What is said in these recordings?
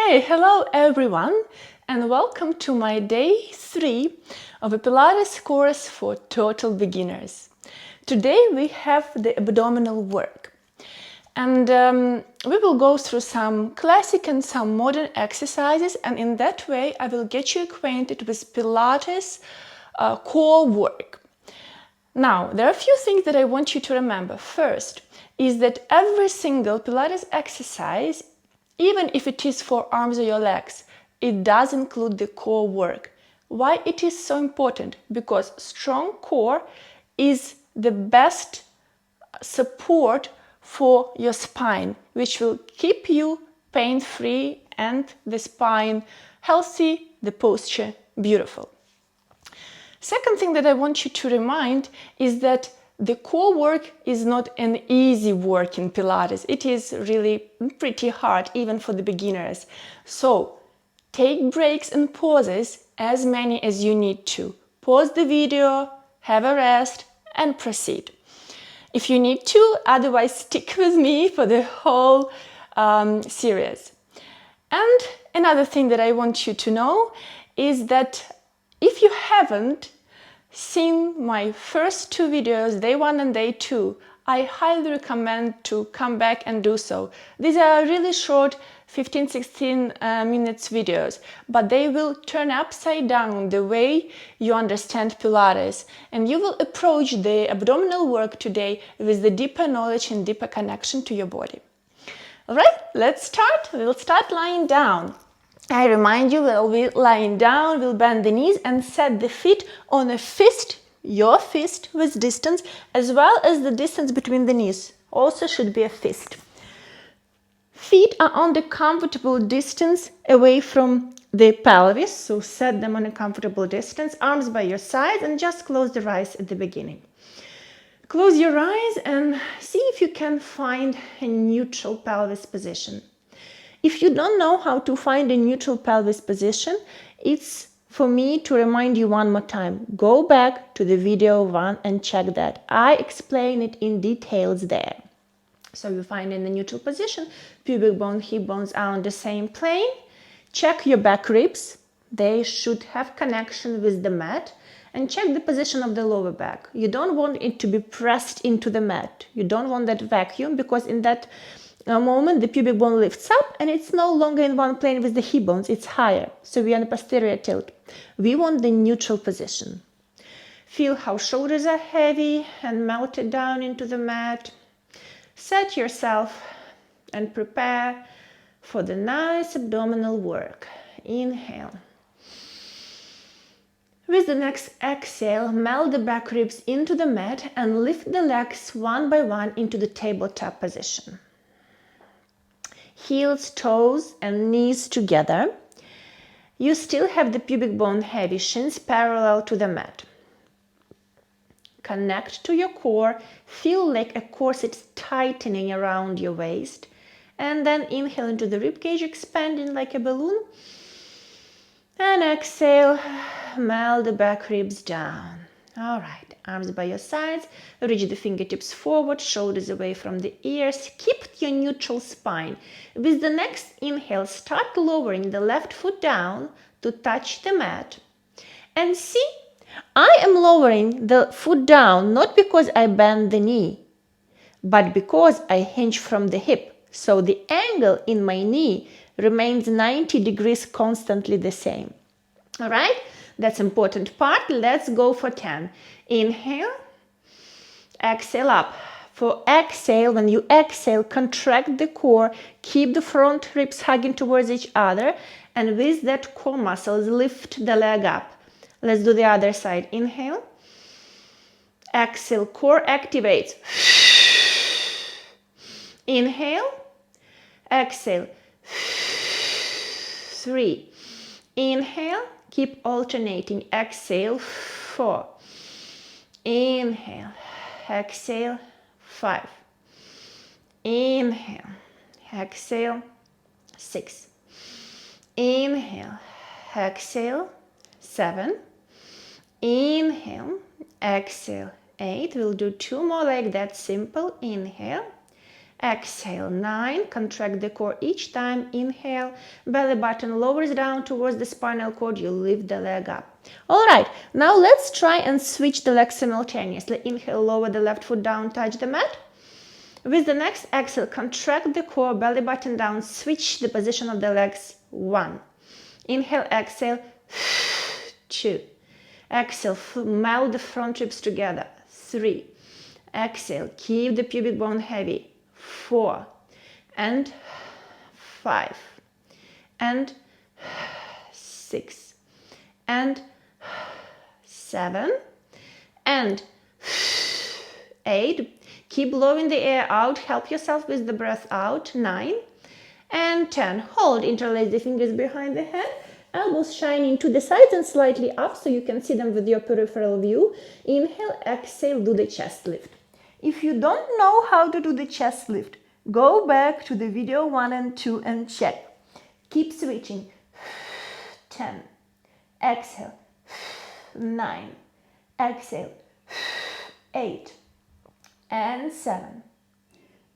Okay, hello everyone and welcome to my day 3 of a Pilates course for total beginners. Today we have the abdominal work and we will go through some classic and some modern exercises, and in that way I will get you acquainted with Pilates core work. Now, there are a few things that I want you to remember. First is that every single Pilates exercise, even if it is for arms or your legs, it does include the core work. Why it is so important? Because strong core is the best support for your spine, which will keep you pain-free and the spine healthy, the posture beautiful. Second thing that I want you to remind is that the core work is not an easy work in Pilates. It is really pretty hard, even for the beginners. So take breaks and pauses, as many as you need to. Pause the video, have a rest, and proceed. If you need to, otherwise stick with me for the whole series. And another thing that I want you to know is that if you haven't seen my first 2 videos, day 1 and day 2, I highly recommend to come back and do so. These are really short 15-16 minutes videos, but they will turn upside down the way you understand Pilates, and you will approach the abdominal work today with the deeper knowledge and deeper connection to your body. Alright, let's start. We'll start lying down. I remind you, we'll be lying down, we'll bend the knees and set the feet on a fist, your fist with distance, as well as the distance between the knees. Also should be a fist. Feet are on the comfortable distance away from the pelvis, so set them on a comfortable distance, arms by your sides, and just close the eyes at the beginning. Close your eyes and see if you can find a neutral pelvis position. If you don't know how to find a neutral pelvis position, it's for me to remind you one more time. Go back to the video 1 and check that. I explain it in details there. So you find in the neutral position, pubic bone, hip bones are on the same plane. Check your back ribs. They should have connection with the mat. And check the position of the lower back. You don't want it to be pressed into the mat. You don't want that vacuum, because in that moment the pubic bone lifts up and it's no longer in one plane with the hip bones, it's higher. So we are in a posterior tilt. We want the neutral position. Feel how shoulders are heavy and melted down into the mat. Set yourself and prepare for the nice abdominal work. Inhale. With the next exhale, melt the back ribs into the mat and lift the legs one by one into the tabletop position. Heels, toes and knees together. You still have the pubic bone heavy, shins parallel to the mat. Connect to your core, feel like a corset tightening around your waist, and then inhale into the ribcage, expanding like a balloon. And exhale, melt the back ribs down. All right, arms by your sides, reach the fingertips forward, shoulders away from the ears. Keep your neutral spine. With the next inhale, start lowering the left foot down to touch the mat. And see, I am lowering the foot down not because I bend the knee, but because I hinge from the hip. So the angle in my knee remains 90 degrees constantly the same. All right, that's important part. Let's go for 10. Inhale, exhale up. For exhale, when you exhale, contract the core, keep the front ribs hugging towards each other, and with that core muscles, lift the leg up. Let's do the other side. Inhale, exhale, core activates. Inhale, exhale. 3. Inhale, keep alternating. Exhale, 4. Inhale, exhale, 5. Inhale, exhale, 6. Inhale, exhale, 7. Inhale, exhale, 8. We'll do 2 more like that, simple. Inhale, Exhale, 9. Contract the core each time. Inhale, belly button lowers down towards the spinal cord. You lift the leg up. All right, now let's try and switch the legs simultaneously. Inhale, lower the left foot down, touch the mat. With the next exhale, contract the core, belly button down, switch the position of the legs. 1. Inhale, exhale, 2. Exhale, melt the front ribs together. 3. Exhale, keep the pubic bone heavy. 4. And 5. And 6. And 7. And 8. Keep blowing the air out. Help yourself with the breath out. 9. And 10. Hold. Interlace the fingers behind the head. Elbows shine into the sides and slightly up so you can see them with your peripheral view. Inhale, exhale, do the chest lift. If you don't know how to do the chest lift, go back to the video 1 and 2 and check. Keep switching. 10. Exhale. 9. Exhale. 8. And 7.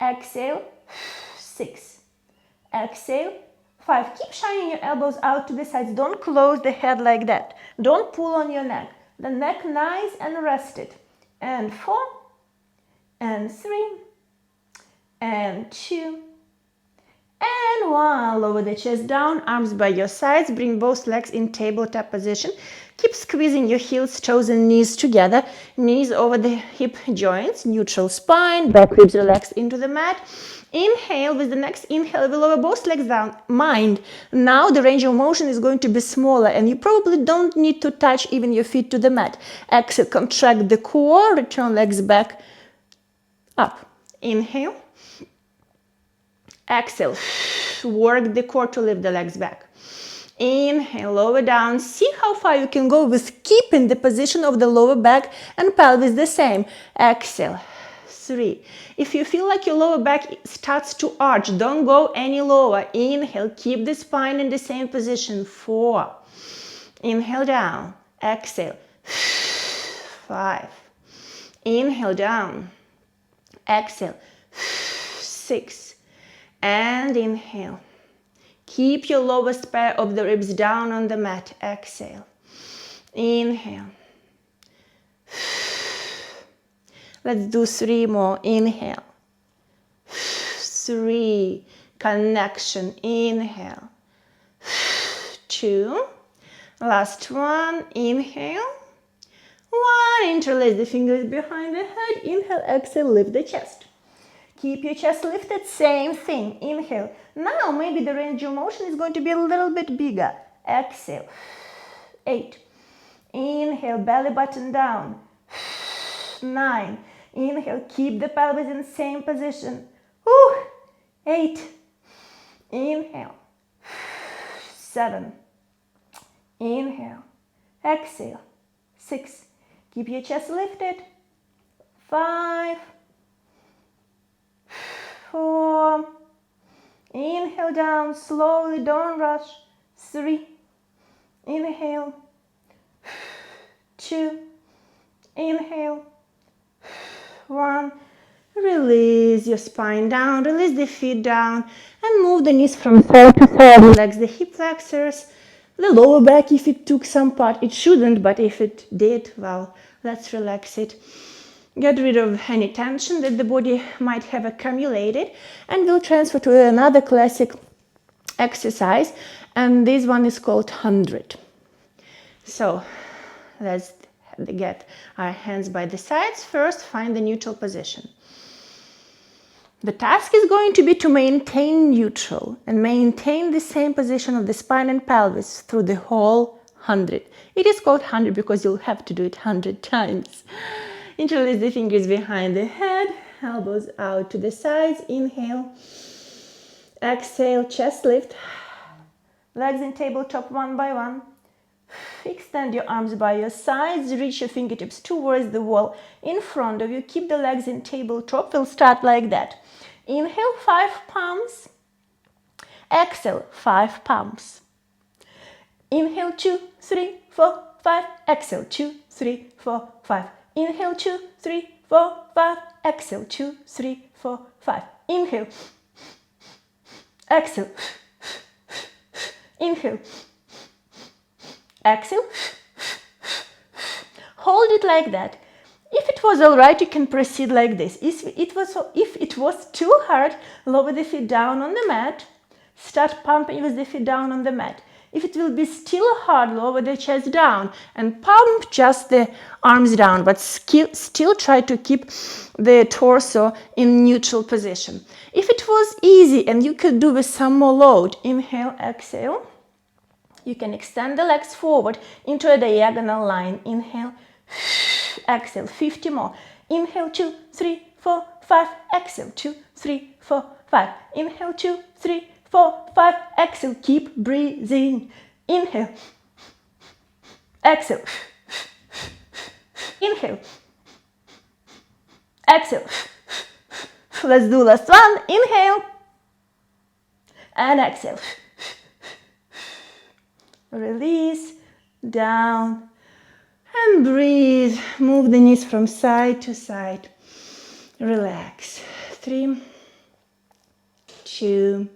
Exhale. 6. Exhale. 5. Keep shining your elbows out to the sides. Don't close the head like that. Don't pull on your neck. The neck nice and rested. And 4. And 3. And 2. And 1. Lower the chest down, arms by your sides. Bring both legs in tabletop position. Keep squeezing your heels, toes and knees together. Knees over the hip joints. Neutral spine. Back ribs relaxed into the mat. Inhale. With the next inhale, we lower both legs down. Mind, now the range of motion is going to be smaller and you probably don't need to touch even your feet to the mat. Exhale. Contract the core. Return legs back up. Inhale. Exhale. Work the core to lift the legs back. Inhale, lower down. See how far you can go with keeping the position of the lower back and pelvis the same. Exhale. 3. If you feel like your lower back starts to arch, don't go any lower. Inhale, keep the spine in the same position. 4. Inhale down. Exhale. 5. Inhale down. Exhale. 6. And inhale. Keep your lowest pair of the ribs down on the mat. Exhale. Inhale. Let's do 3 more. Inhale. 3. Connection. Inhale. 2. Last one. Inhale. 1. Interlace the fingers behind the head. Inhale, exhale, lift the chest. Keep your chest lifted, same thing. Inhale. Now maybe the range of motion is going to be a little bit bigger. Exhale. 8. Inhale, belly button down. 9. Inhale, keep the pelvis in same position. 8. Inhale. 7. Inhale. Exhale. 6. Keep your chest lifted. 5. 4. Inhale down slowly, don't rush. 3. Inhale. 2. Inhale. 1. Release your spine down, release the feet down, and move the knees from side to side. Relax the hip flexors, the lower back if it took some part. It shouldn't, but if it did, well, let's relax it. Get rid of any tension that the body might have accumulated, and we'll transfer to another classic exercise, and this one is called 100. So let's get our hands by the sides. First, find the neutral position. The task is going to be to maintain neutral and maintain the same position of the spine and pelvis through the whole 100. It is called 100 because you'll have to do it 100 times. Interlace the fingers behind the head, elbows out to the sides. Inhale. Exhale, chest lift. Legs in tabletop one by one. Extend your arms by your sides. Reach your fingertips towards the wall in front of you. Keep the legs in tabletop. We'll start like that. Inhale, 5 palms. Exhale, 5 palms. Inhale, 2, 3, 4, 5. Exhale, 2, 3, 4, 5. Inhale, 2, 3, 4, 5. Exhale, 2, 3, 4, 5. Inhale. Exhale. Inhale. Exhale. Hold it like that. If it was alright, you can proceed like this. If it was too hard, lower the feet down on the mat. Start pumping with the feet down on the mat. If it will be still hard, lower the chest down and pump just the arms down, but still try to keep the torso in neutral position. If it was easy and you could do with some more load, inhale, exhale. You can extend the legs forward into a diagonal line. Inhale, exhale, 50 more. Inhale, 2, 3, 4, 5. Exhale, 2, 3, 4, 5. Inhale, 2, 3, 4, 5. Exhale, keep breathing. Inhale. Exhale. Inhale. Exhale. Let's do last one. Inhale. And exhale. Release. Down. And breathe. Move the knees from side to side. Relax. 3, 2,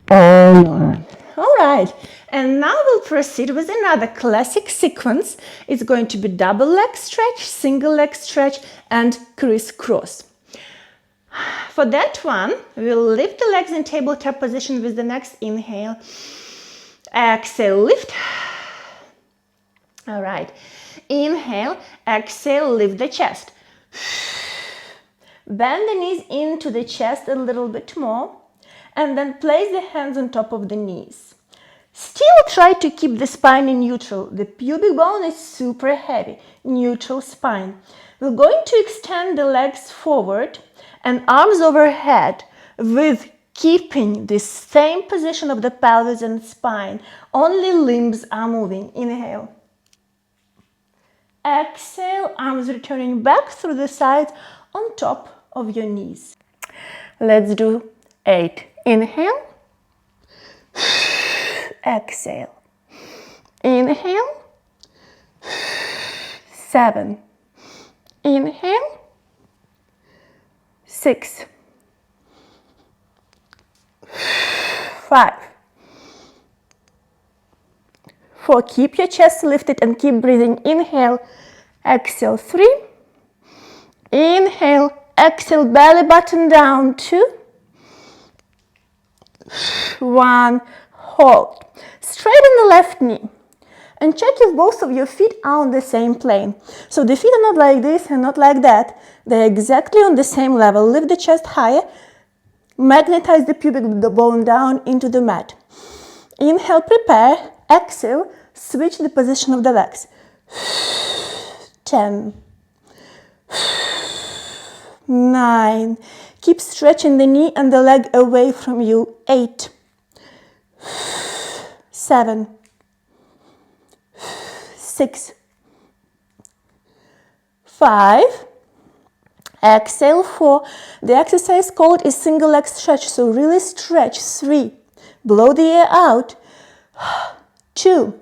and 1. All right. And now we'll proceed with another classic sequence. It's going to be double leg stretch, single leg stretch, and crisscross. For that one, we'll lift the legs in tabletop position with the next inhale. Exhale, lift. All right. Inhale, exhale, lift the chest. Bend the knees into the chest a little bit more, and then place the hands on top of the knees. Still try to keep the spine in neutral. The pubic bone is super heavy. Neutral spine. We're going to extend the legs forward and arms overhead with keeping the same position of the pelvis and spine. Only limbs are moving. Inhale. Exhale, arms returning back through the sides on top of your knees. Let's do 8. Inhale. Exhale. Inhale. 7. Inhale. 6. 5. 4. Keep your chest lifted and keep breathing. Inhale. Exhale. 3. Inhale. Exhale. Belly button down. 2. 1. Hold. Straighten the left knee and check if both of your feet are on the same plane. So the feet are not like this and not like that. They're exactly on the same level. Lift the chest higher. Magnetize the pubic bone down into the mat. Inhale, prepare. Exhale, switch the position of the legs. 10. 9. Keep stretching the knee and the leg away from you. 8. 7. 6. 5. Exhale. 4. The exercise called is single leg stretch, so really stretch. 3. Blow the air out. 2.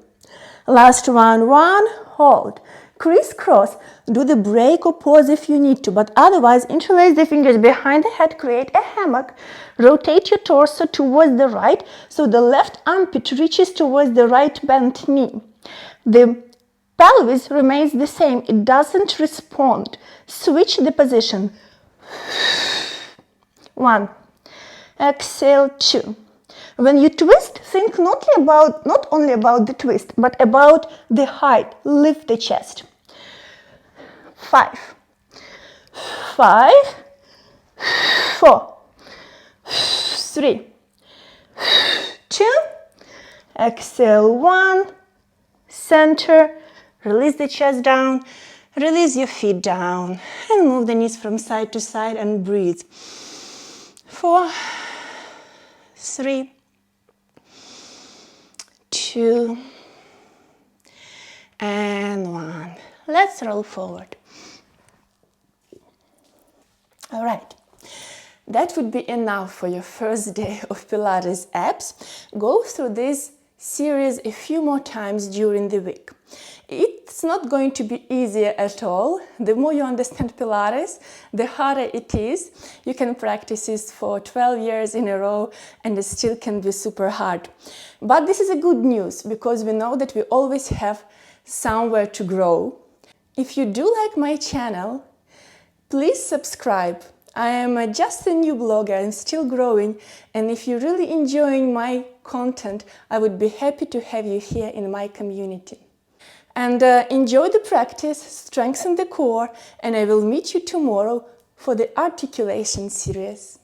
Last one. 1. Hold. Crisscross. Do the break or pause if you need to, but otherwise interlace the fingers behind the head, create a hammock. Rotate your torso towards the right so the left armpit reaches towards the right bent knee. The pelvis remains the same, it doesn't respond. Switch the position. 1. Exhale. 2. When you twist, think not only about the twist, but about the height. Lift the chest. 5. 5. 4. 3. 2. Exhale. 1. Center. Release the chest down. Release your feet down. And move the knees from side to side and breathe. 4. 3. 2. And 1. Let's roll forward. All right. That would be enough for your first day of Pilates abs. Go through this series a few more times during the week. It's not going to be easier at all. The more you understand Pilates, the harder it is. You can practice this for 12 years in a row and it still can be super hard. But this is a good news because we know that we always have somewhere to grow. If you do like my channel, please subscribe. I am just a new blogger and still growing, and if you're really enjoying my content, I would be happy to have you here in my community. And enjoy the practice, strengthen the core, and I will meet you tomorrow for the articulation series.